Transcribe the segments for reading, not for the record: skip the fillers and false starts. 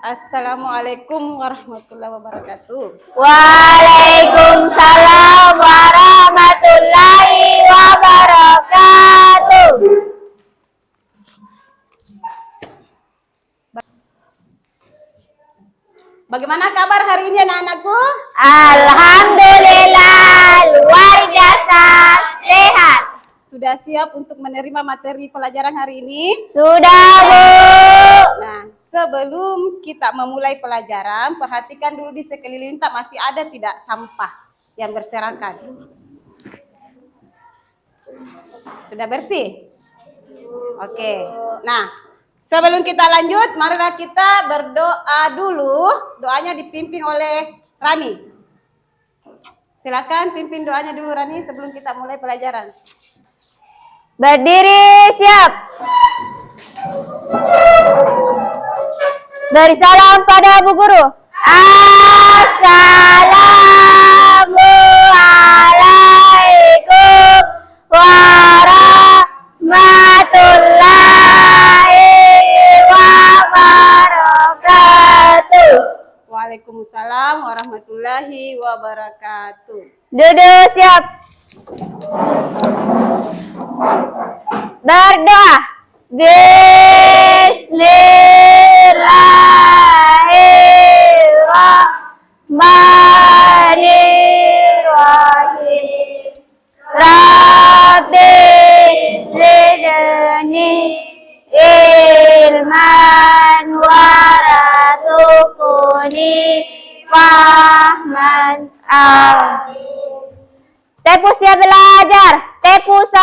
Assalamualaikum warahmatullahi wabarakatuh. Waalaikumsalam warahmatullahi wabarakatuh. Bagaimana kabar hari ini anak-anakku? Alhamdulillah luar biasa sehat. Sudah siap untuk menerima materi pelajaran hari ini? Sudah, Bu. Nah, sebelum kita memulai pelajaran, perhatikan dulu di sekeliling tak masih ada tidak sampah yang berserakan. Sudah bersih? Oke. Nah, sebelum kita lanjut, marilah kita berdoa dulu. Doanya dipimpin oleh Rani. Silakan pimpin doanya dulu Rani sebelum kita mulai pelajaran. Berdiri, siap. Beri salam pada Bu Guru. Assalamualaikum warahmatullahi wabarakatuh. Waalaikumsalam warahmatullahi wabarakatuh. Duduk, siap. Berdoa. Bismillahirrahmanirrahim. Rabbi zidni ilman warzuqni fahman. Tepu siap belajar. Tepu 1.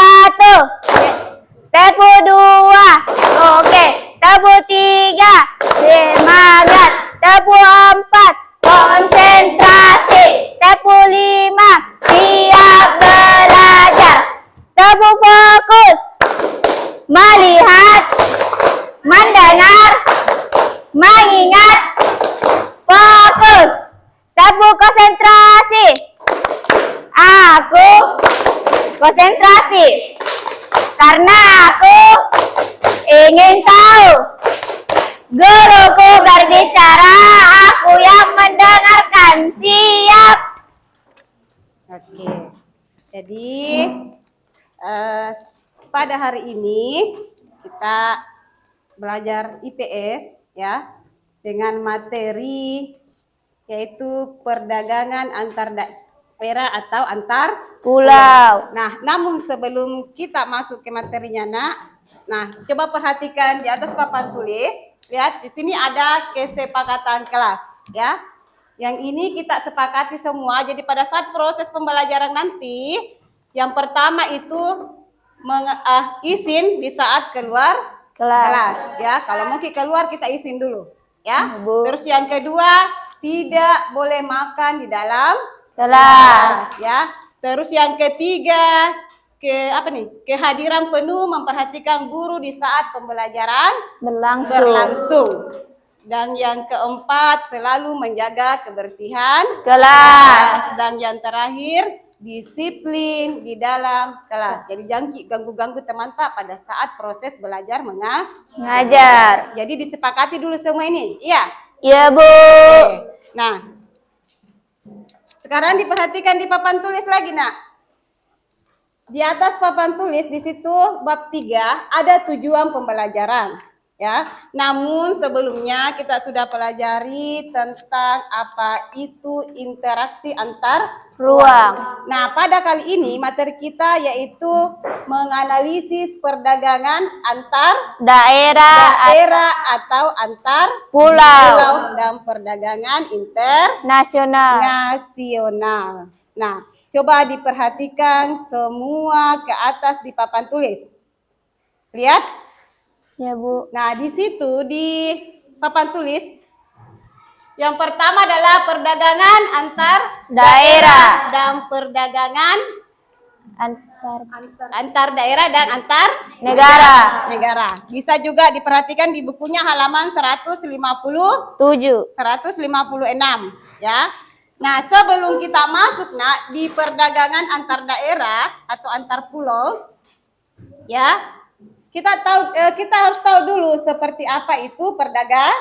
Tepu 2. Oke. Tepu 3. Semangat. Tepu 4. Konsentrasi. Tepu 5. Siap belajar. Tepu fokus. Melihat. Mendengar. Mengingat. Fokus. Tepu konsentrasi. Aku konsentrasi karena aku ingin tahu. Guruku berbicara, aku yang mendengarkan. Siap. Oke. Jadi pada hari ini kita belajar IPS ya dengan materi yaitu perdagangan antar daerah atau antar Pulau. Nah, namun sebelum kita masuk ke materinya, Nak, nah, coba perhatikan di atas papan tulis. Lihat, di sini ada kesepakatan kelas, ya. Yang ini kita sepakati semua. Jadi pada saat proses pembelajaran nanti, yang pertama itu izin di saat keluar kelas, ya. Kalau mau keluar kita izin dulu, ya. Bu. Terus yang kedua, tidak boleh makan di dalam Kelas. ya. Terus yang ketiga, kehadiran penuh memperhatikan guru di saat pembelajaran berlangsung. Dan yang keempat, selalu menjaga kebersihan Kelas. Dan yang terakhir, disiplin di dalam kelas. Jadi jangan ganggu-ganggu teman tak pada saat proses belajar Mengajar. Jadi disepakati dulu semua ini. Iya? Iya, Bu. Oke. Nah, sekarang diperhatikan di papan tulis lagi, Nak. Di atas papan tulis di situ bab 3 ada tujuan pembelajaran, ya. Namun sebelumnya kita sudah pelajari tentang apa itu interaksi antar ruang. Nah, pada kali ini materi kita yaitu menganalisis perdagangan antar daerah atau antar pulau dan perdagangan internasional. Nah, coba diperhatikan semua ke atas di papan tulis. Lihat? Ya, Bu. Nah, di situ di papan tulis yang pertama adalah perdagangan antar daerah dan perdagangan antar daerah dan antar negara. Bisa juga diperhatikan di bukunya halaman 156, ya. Nah, sebelum kita masuk, Nak, di perdagangan antar daerah atau antar pulau, ya. kita harus tahu dulu seperti apa itu perdagangan.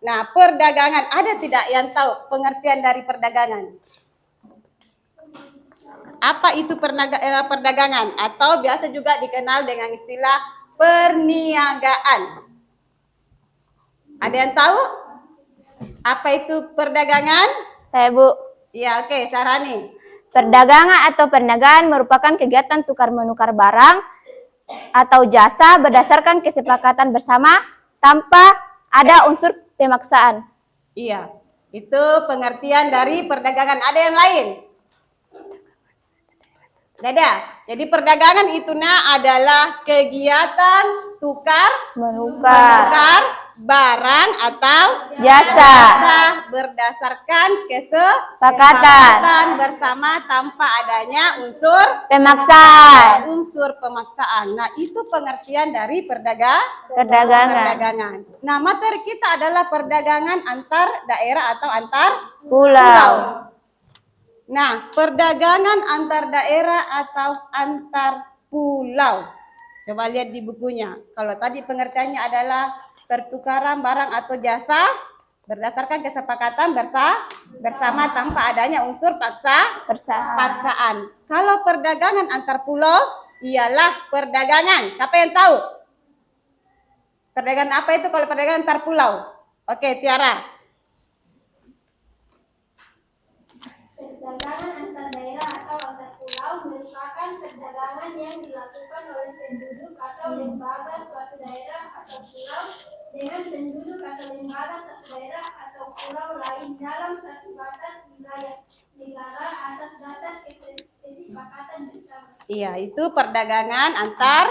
Nah, perdagangan, ada tidak yang tahu pengertian dari perdagangan? Apa itu perdagangan? Atau biasa juga dikenal dengan istilah perniagaan. Ada yang tahu apa itu perdagangan? Saya, Bu. Iya, oke, Sarani. Perdagangan atau perniagaan merupakan kegiatan tukar-menukar barang atau jasa berdasarkan kesepakatan bersama tanpa ada unsur pemaksaan. Iya, itu pengertian dari perdagangan. Ada yang lain? Jadi perdagangan itu adalah kegiatan menukar barang atau jasa berdasarkan kesepakatan bersama tanpa adanya unsur pemaksaan. Nah, itu pengertian dari perdagangan. Nah, materi kita adalah perdagangan antar daerah atau antar pulau. Nah, perdagangan antar daerah atau antar pulau. Coba lihat di bukunya. Kalau tadi pengertiannya adalah pertukaran barang atau jasa berdasarkan kesepakatan bersama tanpa adanya unsur paksaan. Kalau perdagangan antar pulau ialah perdagangan. Siapa yang tahu? Perdagangan apa itu kalau perdagangan antar pulau? Oke, Tiara. Perdagangan antar daerah atau antar pulau merupakan perdagangan yang dilakukan oleh penduduk atau lembaga suatu daerah atau pulau dengan penduduk atau lembaga suatu daerah atau pulau lain dalam satu batas wilayah negara atas dasar kesepakatan bersama. Iya, itu perdagangan antar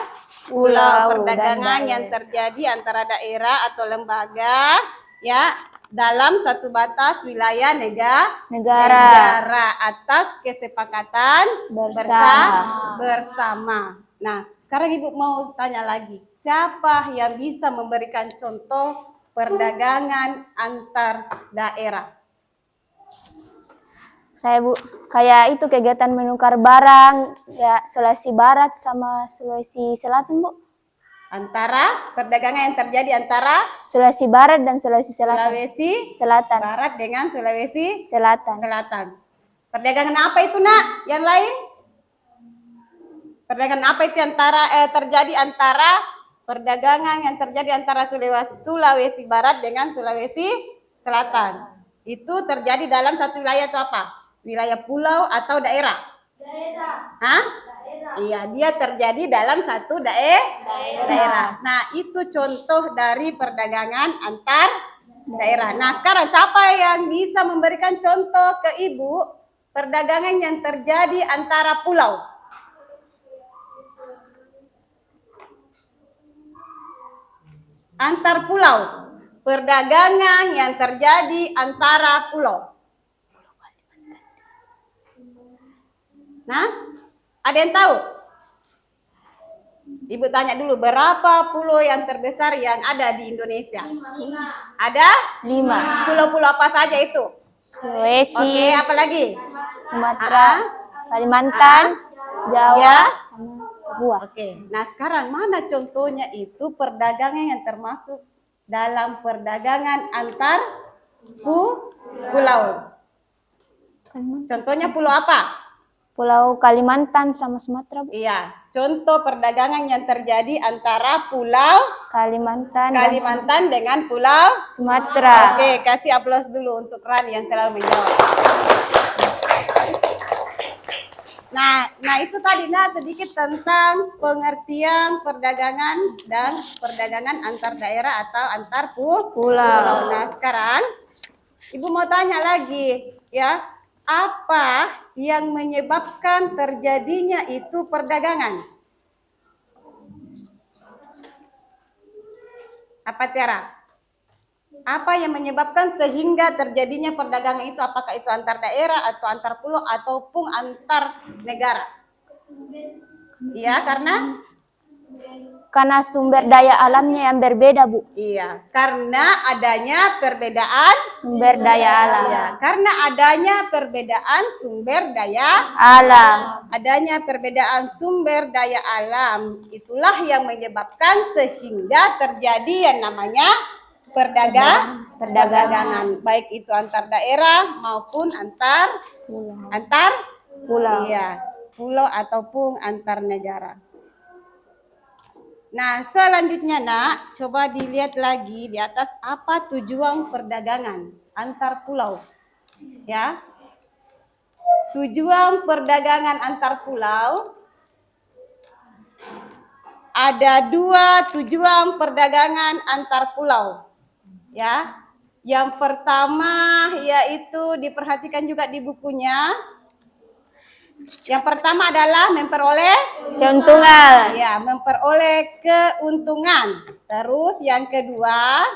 pulau. Perdagangan yang terjadi antara daerah atau lembaga ya dalam satu batas wilayah negara atas kesepakatan bersama. Nah, sekarang Ibu mau tanya lagi, siapa yang bisa memberikan contoh perdagangan antar daerah? Saya, Bu. Kayak itu kegiatan menukar barang ya Sulawesi Barat sama Sulawesi Selatan, Bu. Antara perdagangan yang terjadi antara Sulawesi Barat dan Sulawesi Selatan. Sulawesi Selatan. Barat dengan Sulawesi Selatan. Perdagangan apa itu, Nak? Yang lain? Perdagangan apa itu terjadi antara perdagangan yang terjadi antara Sulawesi Barat dengan Sulawesi Selatan? Itu terjadi dalam satu wilayah itu apa? Wilayah pulau atau daerah? Daerah. Hah? Iya, dia terjadi dalam satu daerah. Nah, itu contoh dari perdagangan antar daerah. Nah, sekarang siapa yang bisa memberikan contoh ke Ibu perdagangan yang terjadi antara pulau? Antar pulau. Perdagangan yang terjadi antara pulau. Nah, ada yang tahu? Ibu tanya dulu, berapa pulau yang terbesar yang ada di Indonesia? 5. Ada? 5. Pulau-pulau apa saja itu? Sulawesi. Oke, apa lagi? Sumatera, Kalimantan, Jawa, Ya. sama Papua. Oke, nah sekarang mana contohnya itu perdagangan yang termasuk dalam perdagangan antar pulau? Contohnya pulau apa? Pulau Kalimantan sama Sumatera, Bu. Iya, contoh perdagangan yang terjadi antara pulau Kalimantan dengan pulau Sumatera. Oke, kasih aplaus dulu untuk Rani yang selalu menjawab. Nah itu tadi sedikit tentang pengertian perdagangan dan perdagangan antar daerah atau antar pulau. Nah sekarang Ibu mau tanya lagi ya, apa yang menyebabkan terjadinya itu perdagangan? Apa Tiara? Apa yang menyebabkan sehingga terjadinya perdagangan itu? Apakah itu antar daerah atau antar pulau ataupun antar negara? Iya, karena Karena sumber daya alamnya yang berbeda, Bu. Iya, karena adanya perbedaan Sumber daya alam. Iya, karena adanya perbedaan sumber daya Alam. adanya perbedaan sumber daya alam, itulah yang menyebabkan sehingga terjadi yang namanya perdagangan, baik itu antar daerah maupun antar Pulau. iya, pulau ataupun antar negara. Nah, selanjutnya Nak, coba dilihat lagi di atas apa tujuan perdagangan antar pulau. Ya. Tujuan perdagangan antar pulau ada 2 tujuan perdagangan antar pulau. Ya. Yang pertama yaitu diperhatikan juga di bukunya. Yang pertama adalah memperoleh keuntungan. Ya, memperoleh keuntungan. Terus yang kedua,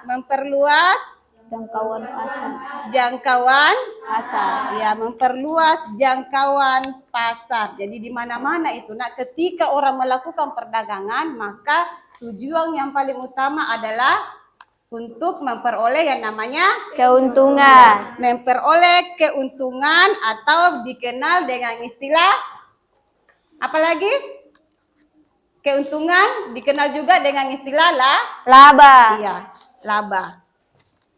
memperluas Jangkauan pasar. jangkauan Pasar. Ya, memperluas jangkauan pasar. Jadi di mana-mana itu, nah ketika orang melakukan perdagangan, maka tujuan yang paling utama adalah untuk memperoleh yang namanya Keuntungan. memperoleh keuntungan atau dikenal dengan istilah apa lagi? Keuntungan dikenal juga dengan istilah Laba. Iya, laba.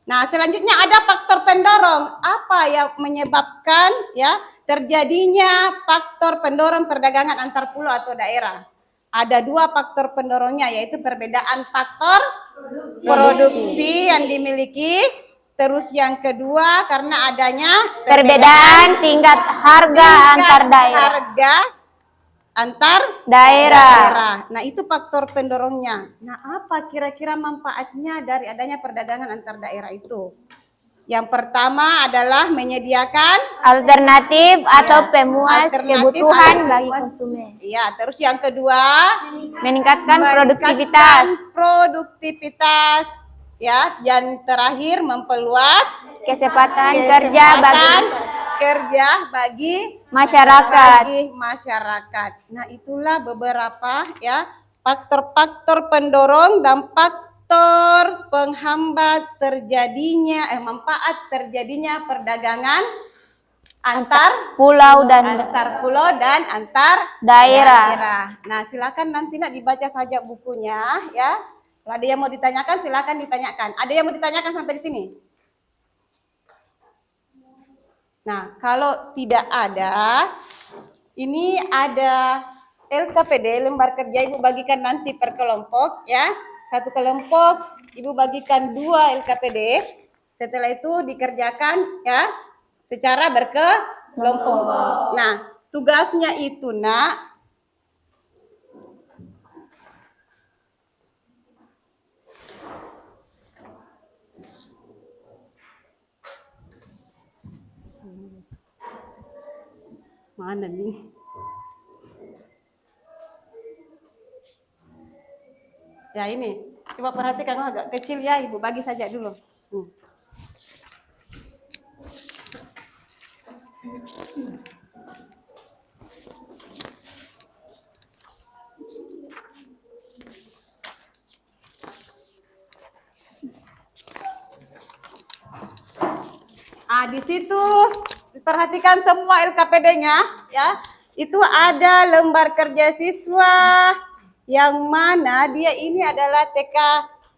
Nah, selanjutnya ada faktor pendorong. Apa yang menyebabkan ya terjadinya faktor pendorong perdagangan antar pulau atau daerah? Ada 2 faktor pendorongnya, yaitu perbedaan faktor produksi yang dimiliki. Terus yang kedua karena adanya Perbedaan tingkat harga antar daerah. Harga antar Daerah. Nah, itu faktor pendorongnya. Nah, apa kira-kira manfaatnya dari adanya perdagangan antar daerah itu? Yang pertama adalah menyediakan Alternatif atau pemuas alternatif kebutuhan atau bagi pemuas- konsumen. Iya, terus yang kedua Meningkatkan produktivitas. Produktivitas ya, yang terakhir memperluas Kesempatan kerja bagi masyarakat. Nah, itulah beberapa ya faktor-faktor pendorong dan faktor penghambat terjadinya manfaat terjadinya perdagangan antar pulau dan antar daerah. Nah, silakan nanti nak dibaca saja bukunya ya. Kalau ada yang mau ditanyakan silakan ditanyakan. Ada yang mau ditanyakan sampai di sini? Nah, kalau tidak ada, ini ada LKPD, lembar kerja Ibu bagikan nanti per kelompok ya. Satu kelompok Ibu bagikan 2 LKPD. Setelah itu dikerjakan ya secara berkelompok. Nah, tugasnya itu Nak mana nih? Ya ini, coba perhatikan agak kecil ya Ibu, bagi saja dulu. Di situ perhatikan semua LKPD-nya ya. Itu ada lembar kerja siswa yang mana dia ini adalah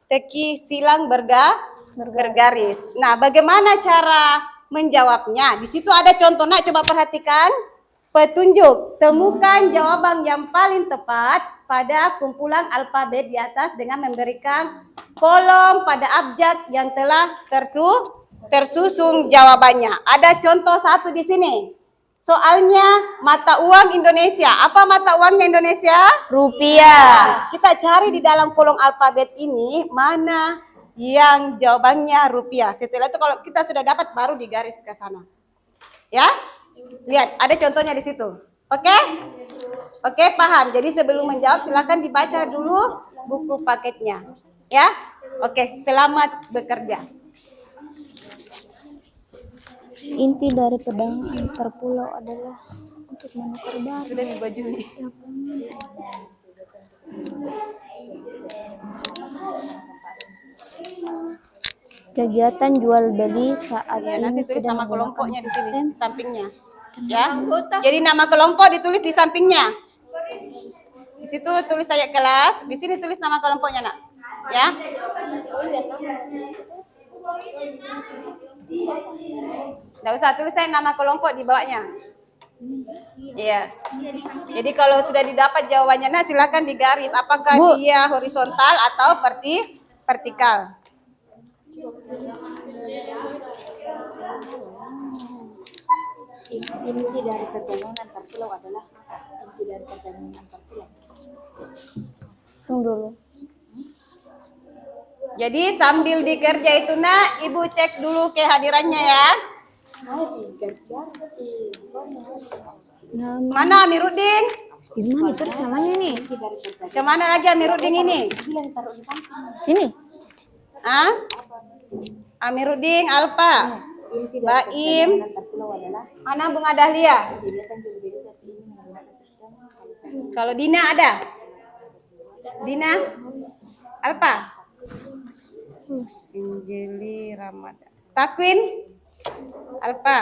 teki silang bergaris. Nah, bagaimana cara menjawabnya? Di situ ada contohnya, coba perhatikan. Petunjuk, temukan jawaban yang paling tepat pada kumpulan alfabet di atas dengan memberikan kolom pada abjad yang telah tersusun jawabannya. Ada contoh 1 di sini. Soalnya mata uang Indonesia. Apa mata uangnya Indonesia? Rupiah. Kita cari di dalam kolom alfabet ini mana yang jawabannya rupiah. Setelah itu kalau kita sudah dapat baru digaris ke sana. Ya? Lihat, ada contohnya di situ. Oke? Oke, paham. Jadi sebelum menjawab silakan dibaca dulu buku paketnya. Ya? Oke, selamat bekerja. Inti dari perdagangan antar pulau adalah untuk menukar barang. Sudah di baju nih. Kegiatan jual beli saat Ya, ini nanti tulis sudah nama menggunakan kelompoknya sistem di sampingnya. Ya. Jadi nama kelompok ditulis di sampingnya. Di situ tulis ayat kelas, di sini tulis nama kelompoknya, Nak. Ya. Nggak usah tulis saya nama kelompok di bawahnya. Iya. Jadi kalau sudah didapat jawabannya, Nak, silakan digaris. Apakah Bu. dia horizontal atau vertikal? Inti dari perdagangan antar pulau adalah inti dari perdagangan antar pulau. Tunggu dulu. Jadi sambil dikerja itu, Nak, Ibu cek dulu kehadirannya ya. Saya di garis-garis sih. Nama Mana Amiruddin? gimana terus namanya nih? Inti dari perdagangan. Kemana lagi Amiruddin ini? Bilang taruh di samping. Sini. Ah? Amiruddin, Alfa, Inti dari Baim, perdagangan antar pulau adalah mana Bunga Dahlia? kegiatan jual beli saat ini menggunakan sistem Kalau Dina ada? Dina? Alfa? Injili Ramadan. Takwin? Alfa?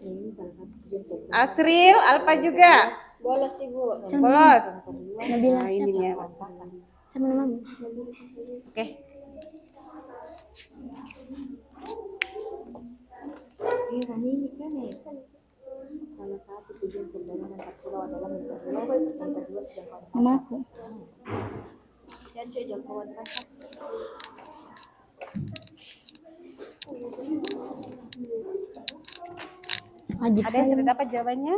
ini salah satu tujuan Asril? Alfa juga? bolos Ibu. Bolos? Nabila Nah, ini ya. sama mama. Oke. Ini kan ya. Salah satu tujuan perdagangan antar pulau adalah memperluas jangkauan pasar. Mamaku. Dan jangkauan pasar. Wajib Ada yang saya. sudah dapat jawabannya?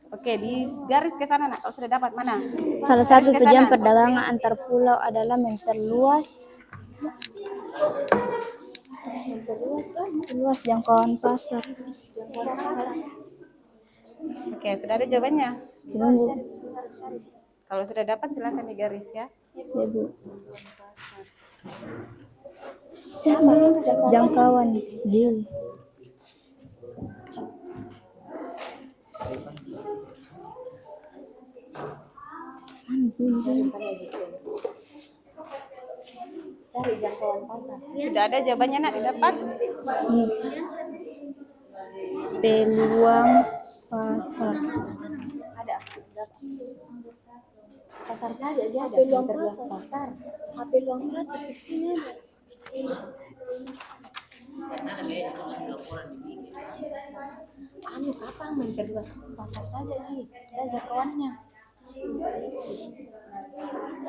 Oke, di garis ke sana, Nak. Kalau sudah dapat mana? Salah satu Garis ke tujuan sana. perdagangan antar pulau adalah memperluas jangkauan pasar. Oke, sudah ada jawabannya. Tunggu. Kalau sudah dapat silakan digaris ya. Ya, Bu. Jangkauan Jul. Cari jangkauan pasar. Sudah ada jawabannya, Nak, didapat? Peluang pasar. Ada pasar saja aja ada memperluas pasar. Peluang pasar di sini. Anu kapan memperluas pasar saja sih? Ada jangkauannya.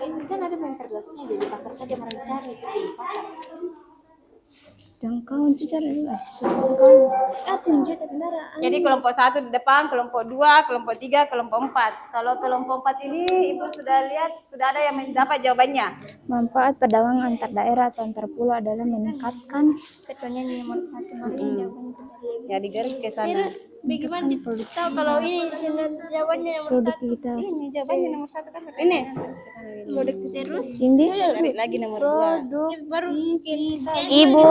Ini kan ada memperluasnya jadi pasar saja mereka cari di pasar. Jangkauan itu cara dulu. Susah sekali. Jadi kelompok 1 di depan, kelompok 2, kelompok 3, kelompok 4. Kalau kelompok 4 ini Ibu sudah lihat, sudah ada yang mendapat jawabannya. Manfaat perdagangan antar daerah atau antar pulau adalah meningkatkan Ya, digaris ke sana. Bagaimana tahu kalau ini jawabannya nomor produktivitas. Ini jawabannya nomor 1 kan? Ini. terus Ini Cari lagi nomor 2. baru Ibu.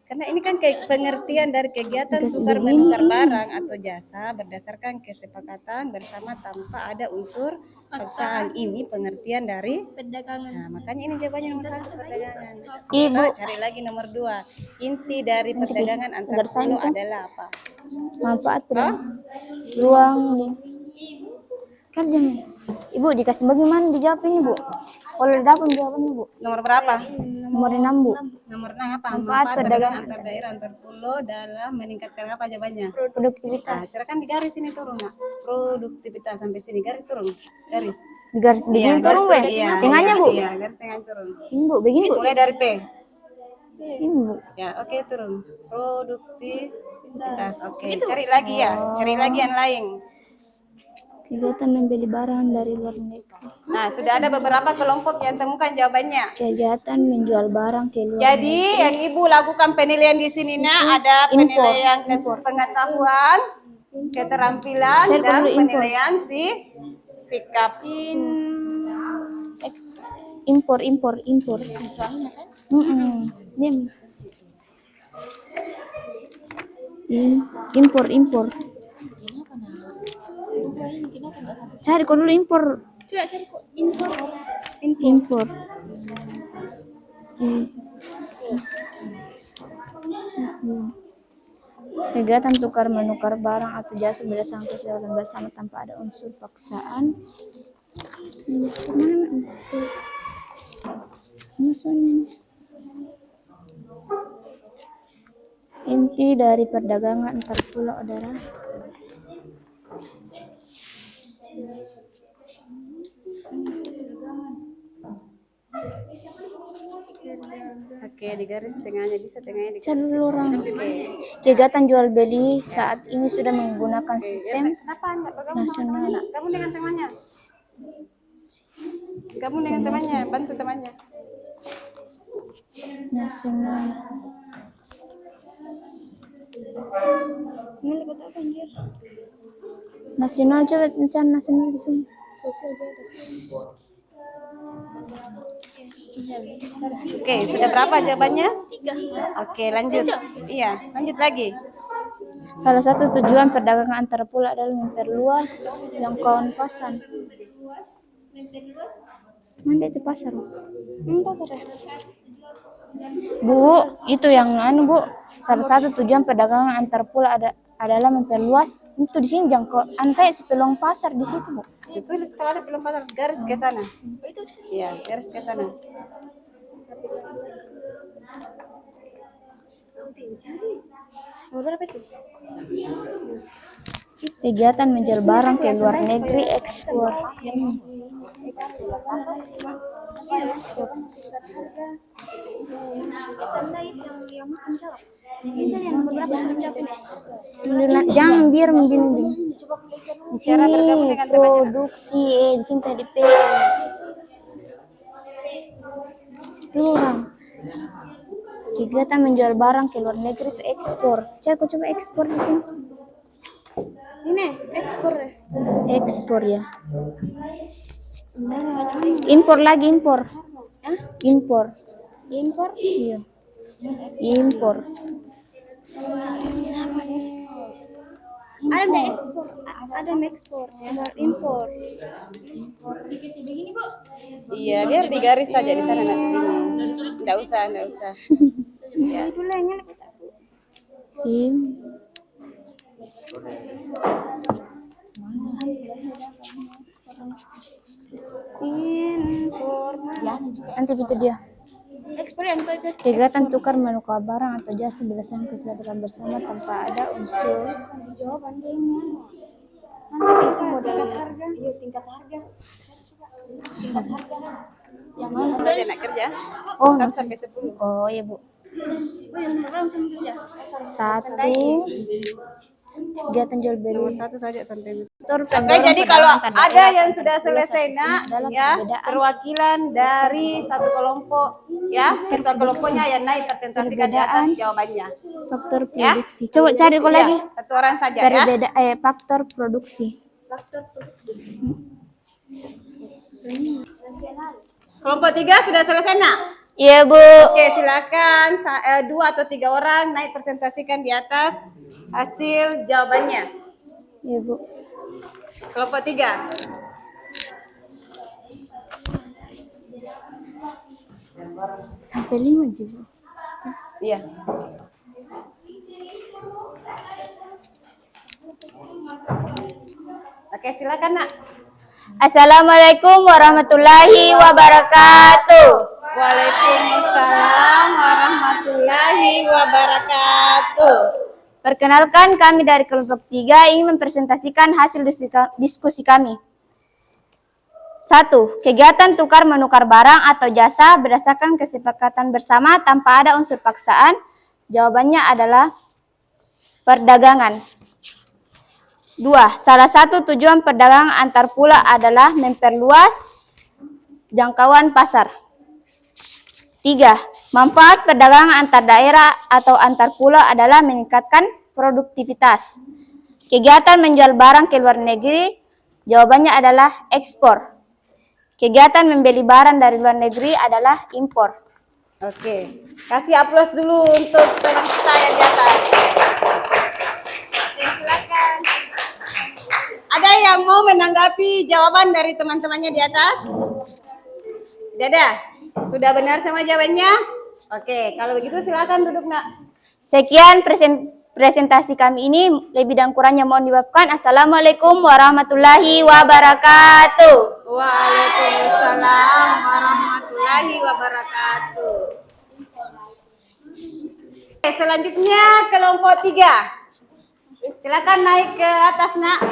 Karena ini kan pengertian dari kegiatan Dikasih tukar begini. menukar barang atau jasa berdasarkan kesepakatan bersama tanpa ada unsur paksaan. Ini pengertian dari perdagangan. Nah, makanya ini jawabannya nomor 1 perdagangan. Ibu. Kita cari lagi nomor 2. Inti dari perdagangan antar Segar sign pulau kan? adalah apa? Manfaat ruang kerja nih. Ibu dikasih bagaimana dijawab ini, Bu? Kalau udah dapat jawabannya, Bu. Nomor berapa? Nomor 6, Bu. Nomor 6 apa? Manfaat Perdagangan antar daerah antar pulau dalam meningkatkan apa jawabannya? Nah, Produktivitas. silakan digaris ini turun, Nak. Produktivitas sampai sini garis turun. Garis. Di garis begini garis turun, Bu. Iya, Tengahnya, Bu. Iya, garis tengah turun. Ini, Bu, begini, Bu. Mulai dari P. Ini, Bu. Ya, oke, turun. Produktivitas. Oke, cari lagi ya. Cari lagi yang lain. Kegiatan membeli barang dari luar negeri. Nah, sudah ada beberapa kelompok yang temukan jawabannya. Kegiatan menjual barang ke luar Jadi, yang Ibu lakukan penilaian di sini, Nak, ada penilaian pengetahuan, keterampilan, Cari dan dulu impor. penilaian sikap. Impor. Ini. Impor. Cari kok dulu impor. Coba cari kok impor. Impor. Kegiatan tukar menukar barang atau jasa berdasarkan kesepakatan bersama tanpa ada unsur paksaan. Mana unsur? Maksudnya inti dari perdagangan antar pulau adalah Oke, di garis tengahnya bisa tengahnya di cari dulu orang. Kegiatan jual beli saat ini sudah menggunakan sistem Kenapa enggak bergabung sama nasional. temannya? Gabung dengan temannya. Gabung dengan temannya, bantu temannya. Nasional. Ini ikut apa anjir? Nasional, coba cari nasional di sini. Sosial juga. Oke, sudah berapa jawabannya? 3. Oke, lanjut. Iya, lanjut lagi. Salah satu tujuan perdagangan antar pulau adalah memperluas jangkauan pasar. Mana itu pasar? Bu, itu yang anu Bu. Salah satu tujuan perdagangan antar pulau adalah memperluas. Itu di sini jangkau. Anu saya peluang pasar di situ Bu. Ditulis kalau ada belum pasar garis ke sana. Iya, garis ke sana. Kegiatan menjual barang ke luar negeri ekspor. Jangan biar membimbing. Di sini produksi, di sini tadi P. Orang. Kegiatan menjual barang ke luar negeri itu ekspor. Coba ekspor di sini. Ini ekspor ya. Ekspor ya. Impor lagi impor. Impor. Impor. Iya. Impor. Ada ekspor. Ada ekspor. Ada impor. Begini Bu. Iya, biar di garis saja di sana nak begini. Enggak usah. Ya. Itu lah yang kita. Impor. Nanti itu dia. Ekspor yang itu. Kegiatan tukar menukar barang atau jasa berdasarkan kesepakatan bersama tanpa ada unsur Jawaban dia ini. Nanti itu modal harga. Iya, tingkat harga. Tingkat harga. Yang mana? Saja nak kerja. Oh, 1 sampai 10. oh iya Bu. Oh, yang berapa sama kerja? 1. Kegiatan jual beli. Nomor 1 saja sampai. Oke, Oke, jadi kalau ada yang sudah selesai nak, ya, perwakilan dari satu kelompok, ya, ketua kelompoknya yang naik presentasikan di atas jawabannya. faktor produksi. Coba cari kok Iya, lagi. satu orang saja ya. Perbedaan faktor produksi. Kelompok 3 sudah selesai nak? Iya Bu. Oke, silakan 2 atau 3 orang naik presentasikan di atas hasil jawabannya. Iya Bu. Kelompok 3. Sampai 5 aja Bu. Iya. Oke, silakan nak. Assalamualaikum warahmatullahi wabarakatuh. Waalaikumsalam warahmatullahi wabarakatuh. Perkenalkan, kami dari kelompok 3 ingin mempresentasikan hasil diskusi kami. 1. Kegiatan tukar menukar barang atau jasa berdasarkan kesepakatan bersama tanpa ada unsur paksaan. Jawabannya adalah perdagangan. 2. Salah satu tujuan perdagangan antar pulau adalah memperluas jangkauan pasar. 3. Manfaat perdagangan antar daerah atau antar pulau adalah meningkatkan produktivitas. Kegiatan menjual barang ke luar negeri, jawabannya adalah ekspor. Kegiatan membeli barang dari luar negeri adalah impor. Oke, kasih aplaus dulu untuk teman kita yang di atas. menanggapi jawaban dari teman-temannya di atas? Tidak ada? Sudah benar sama jawabannya? Oke, kalau begitu silakan duduk, Nak. Sekian presentasi kami ini, lebih dan kurangnya mohon dimaafkan. Assalamualaikum warahmatullahi wabarakatuh. Waalaikumsalam warahmatullahi wabarakatuh. Oke, selanjutnya kelompok 3. Silakan naik ke atas, Nak.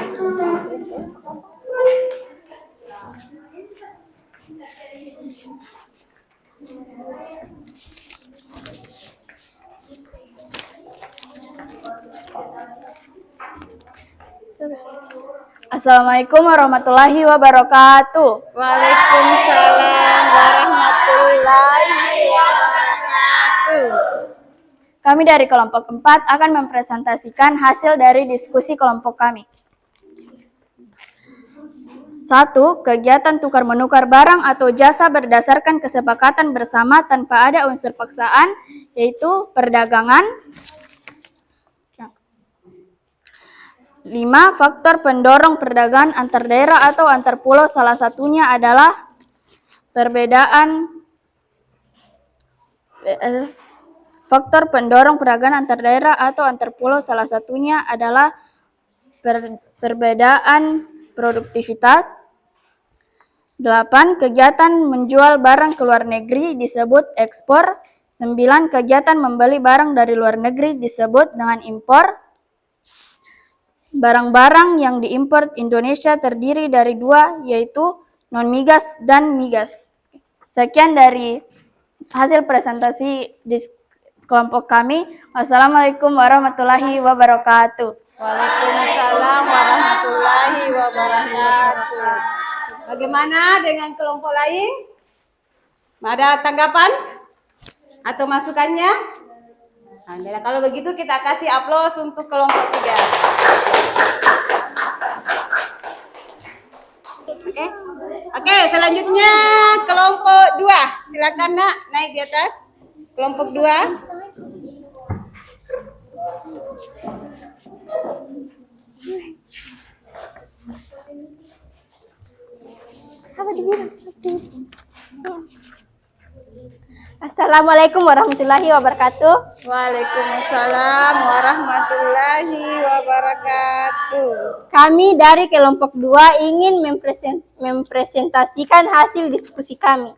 Assalamualaikum warahmatullahi wabarakatuh. Waalaikumsalam warahmatullahi wabarakatuh. Kami dari kelompok 4 akan mempresentasikan hasil dari diskusi kelompok kami. 1. Kegiatan tukar-menukar barang atau jasa berdasarkan kesepakatan bersama tanpa ada unsur paksaan, yaitu perdagangan. 5. Faktor pendorong perdagangan antar daerah atau antar pulau, salah satunya adalah faktor pendorong perdagangan antar daerah atau antar pulau, salah satunya adalah perbedaan produktivitas. 8. Kegiatan menjual barang ke luar negeri disebut ekspor. 9. Kegiatan membeli barang dari luar negeri disebut dengan impor. Barang-barang yang diimpor Indonesia terdiri dari 2, yaitu non-migas dan migas. Sekian dari hasil presentasi di kelompok kami. Wassalamualaikum warahmatullahi wabarakatuh. Waalaikumsalam warahmatullahi wabarakatuh. Bagaimana dengan kelompok lain? Ada tanggapan atau masukannya? Nah, kalau begitu kita kasih aplaus untuk kelompok 3. Oke, selanjutnya kelompok 2. Silakan, Nak, naik di atas. Kelompok 2. Assalamualaikum warahmatullahi wabarakatuh. Waalaikumsalam warahmatullahi wabarakatuh. Kami dari kelompok 2 ingin mempresentasikan hasil diskusi kami.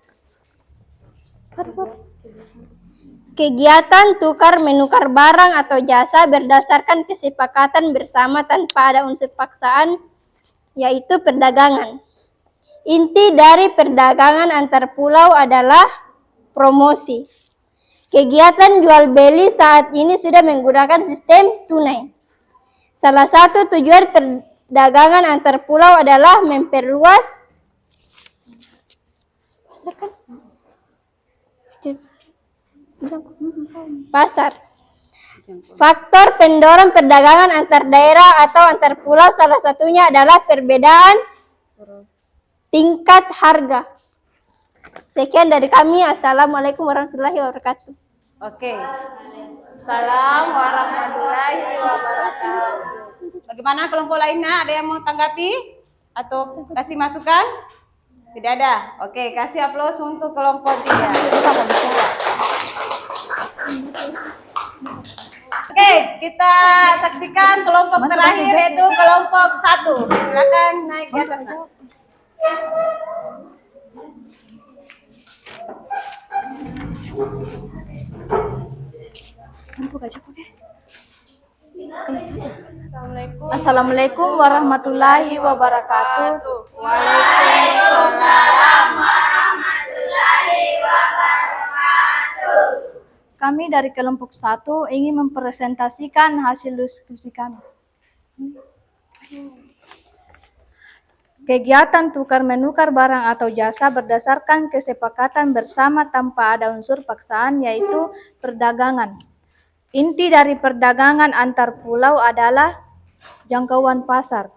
Kegiatan tukar-menukar barang atau jasa berdasarkan kesepakatan bersama tanpa ada unsur paksaan, yaitu perdagangan. Inti dari perdagangan antar pulau adalah promosi. Kegiatan jual beli saat ini sudah menggunakan sistem tunai. Salah satu tujuan perdagangan antar pulau adalah memperluas pasar. Faktor pendorong perdagangan antar daerah atau antar pulau salah satunya adalah perbedaan tingkat harga. Sekian dari kami. Assalamualaikum warahmatullahi wabarakatuh. Oke. Salam warahmatullahi wabarakatuh. Bagaimana kelompok lainnya? Ada yang mau tanggapi atau kasih masukan? Tidak ada. Oke, kasih aplaus untuk kelompok 3. Oke, kita saksikan kelompok terakhir yaitu kelompok 1. Silakan naik di atas, Nak. Assalamualaikum warahmatullahi wabarakatuh. Waalaikumsalam. Kami dari kelompok 1 ingin mempresentasikan hasil diskusi kami. Kegiatan tukar-menukar barang atau jasa berdasarkan kesepakatan bersama tanpa ada unsur paksaan, yaitu perdagangan. Inti dari perdagangan antar pulau adalah jangkauan pasar.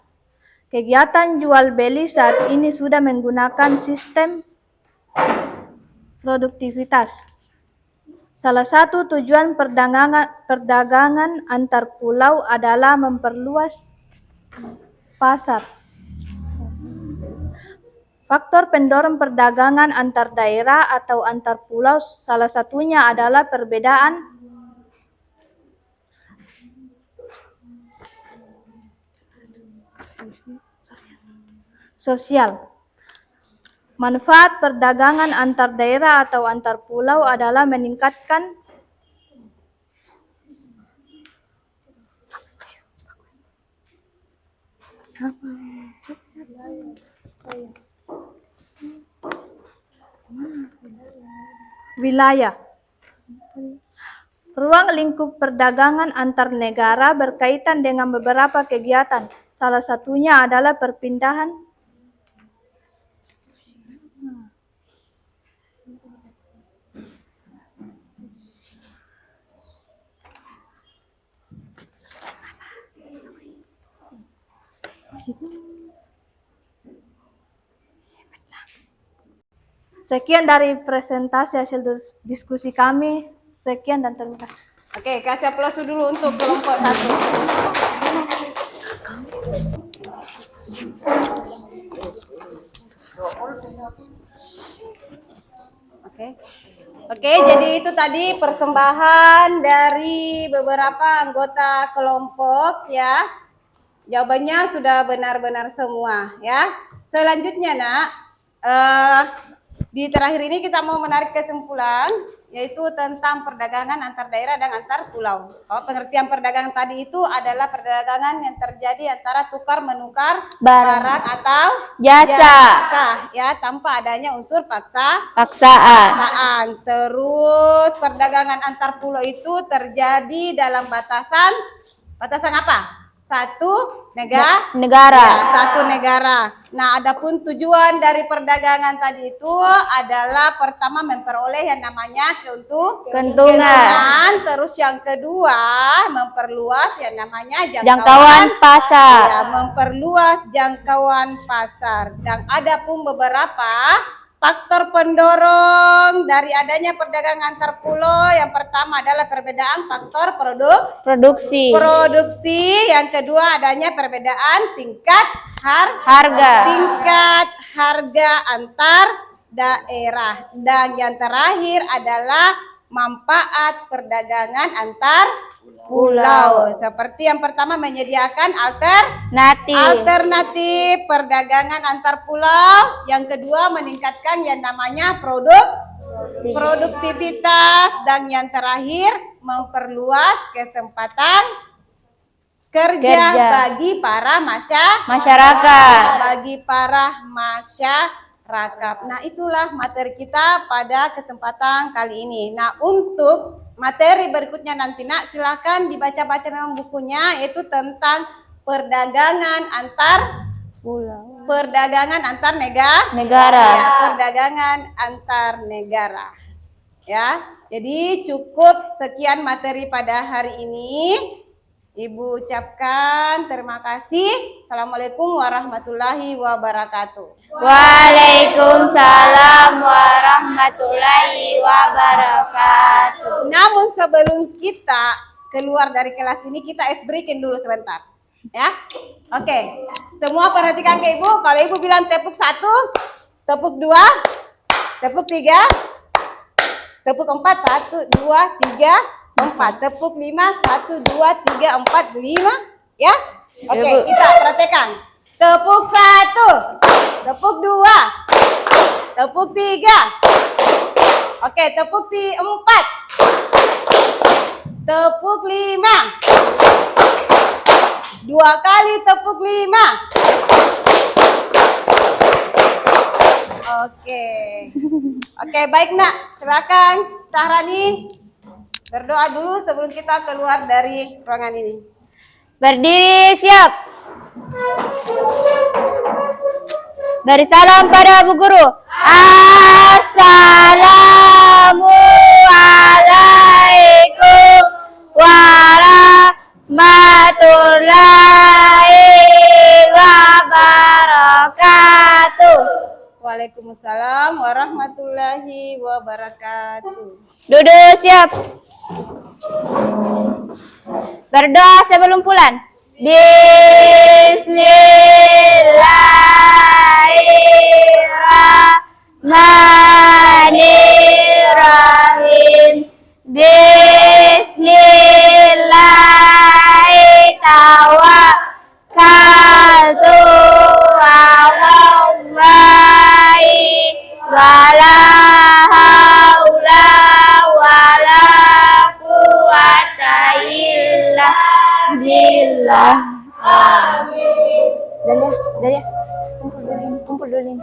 Kegiatan jual beli saat ini sudah menggunakan sistem produktivitas. Salah satu tujuan perdagangan antar pulau adalah memperluas pasar. Faktor pendorong perdagangan antar daerah atau antar pulau salah satunya adalah perbedaan sosial. Manfaat perdagangan antar daerah atau antar pulau adalah meningkatkan wilayah. Ruang lingkup perdagangan antar negara berkaitan dengan beberapa kegiatan. Salah satunya adalah perpindahan Sekian dari presentasi hasil diskusi kami. Sekian dan terima kasih. Oke, kasih aplaus dulu untuk kelompok 1. Oke, jadi itu tadi persembahan dari beberapa anggota kelompok ya. Jawabannya sudah benar-benar semua ya. Selanjutnya nak, di terakhir ini kita mau menarik kesimpulan yaitu tentang perdagangan antar daerah dan antar pulau. Pengertian perdagangan tadi itu adalah perdagangan yang terjadi antara tukar menukar barang atau jasa ya, tanpa adanya unsur paksaan. Terus perdagangan antar pulau itu terjadi dalam batasan apa? Satu negara. Ya, satu negara. Nah, adapun tujuan dari perdagangan tadi itu adalah pertama memperoleh yang namanya keuntungan. Terus yang kedua memperluas yang namanya jangkauan pasar. Ya, memperluas jangkauan pasar. Dan adapun beberapa faktor pendorong dari adanya perdagangan antar pulau, yang pertama adalah perbedaan faktor produksi. Yang kedua adanya perbedaan tingkat harga antar daerah. Dan yang terakhir adalah manfaat perdagangan antar pulau. Seperti yang pertama menyediakan alternatif perdagangan antar pulau. Yang kedua meningkatkan yang namanya produktivitas. Dan yang terakhir memperluas kesempatan kerja bagi para masyarakat. Nah, itulah materi kita pada kesempatan kali ini. Nah, untuk materi berikutnya nanti nak silakan dibaca-baca dalam bukunya, yaitu tentang perdagangan antar negara. Ya, perdagangan antar negara. Ya. Jadi cukup sekian materi pada hari ini. Ibu ucapkan terima kasih. Assalamualaikum warahmatullahi wabarakatuh. Waalaikumsalam warahmatullahi wabarakatuh. Namun sebelum kita keluar dari kelas ini, kita ice breaking dulu sebentar. Ya, oke. Semua perhatikan ke ibu. Kalau ibu bilang tepuk 1, tepuk 2, tepuk 3, tepuk 4, 1, 2, 3, 4, tepuk 5, 1, 2, 3, 4, 5, ya. Oke, kita perhatikan. Tepuk 1, tepuk 2, tepuk 3. Oke, tepuk 4, tepuk 5. 2 kali tepuk 5. Oke, baik nak. Silakan Sahrani. Berdoa dulu sebelum kita keluar dari ruangan ini. Berdiri siap. Beri salam pada Bu Guru. Assalamualaikum warahmatullahi wabarakatuh. Waalaikumsalam warahmatullahi wabarakatuh. Duduk siap. Berdoa sebelum pulang. Bismillahirrahmanirrahim. Bismillahirrahmanirrahim. Bismillahirrahmanirrahim. Alallahi wala haula wala quwata illa billah. Amin. Udah ya. Kumpul dulu.